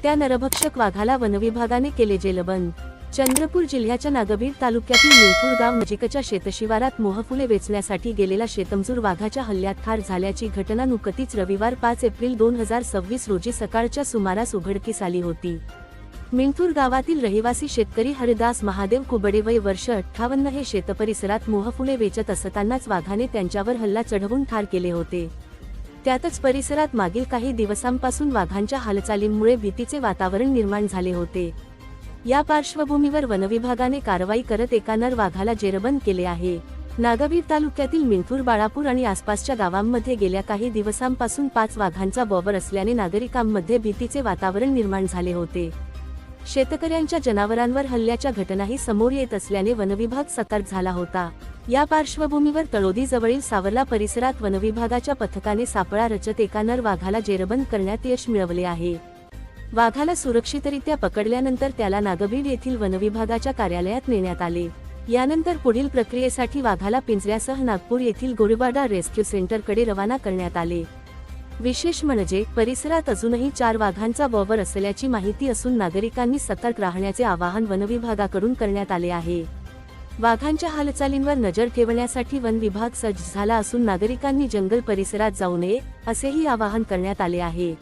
त्या नरभक्षक वाघाला वनविभागाने केले जेलबंद। चंद्रपूर जिल्ह्याच्या नागभीड तालुक्यातील मिळपूर गाव नजीकच्या शेतशिवारात मोहफुले वेचण्यासाठी गेलेला शेतमजूर वाघाच्या हल्ल्यात ठार झाल्याची घटना नुकतीच रविवार 5 एप्रिल 2026 रोजी सकाळच्या सुमारास उघडकीस आली होती। मिळपूर गावातील रहिवासी शेतकरी हरिदास महादेव कुबडे वय वर्ष 58 हे शेतपरिसरात मोहफुले वेचत असतानाच वाघाने त्यांच्यावर हल्ला चढवून ठार केले होते। त्यातच परिसरात मागील काही दिवसांपासून वाघांच्या हालचालींमुळे भीतीचे वातावरण निर्माण झाले होते। या पार्श्वभूमीवर वनविभागाने कारवाई करत एका नर वाघाला जेरबंद केले आहे। नागभीड तालुक्यातील मिळपूर, बाळापूर आणि आसपासच्या गावांमध्ये गेल्या काही दिवसांपासून 5 वाघांचा बॉबर असल्याने नागरिकांमध्ये भीतीचे वातावरण निर्माण झाले होते। शेतकऱ्यांच्या जनावरांवर हल्ल्याच्या घटनाही समोर येत असल्याने वनविभाग सतर्क झाला होता। या पार्श्वभूमीवर तळोदी जवळील सावरला परिसरात वनविभागाच्या पथकाने सापळा रचत एका नर वाघाला जेरबंद करण्यात यश मिळवले आहे। वाघाला सुरक्षितरित्या पकडल्यानंतर त्याला नागभीड येथील वनविभागाच्या कार्यालयात नेण्यात आले। यानंतर पुढील प्रक्रियेसाठी वाघाला पिंजऱ्यासह नागपूर येथील गोरेवाडा रेस्क्यू सेंटरकडे रवाना करण्यात आले। विशेष म्हणजे परिसरात अजूनही 4 वाघांचा बॉबर असल्याची माहिती असून नागरिकांनी सतर्क राहण्याचे आवाहन वनविभागाकडून करण्यात आले आहे। वाघांच्या हालचालींवर नजर ठेवण्यासाठी वन विभाग सज्ज झाला असून नागरिकांनी जंगल परिसरात जाऊ नये असेही आवाहन करण्यात आले आहे।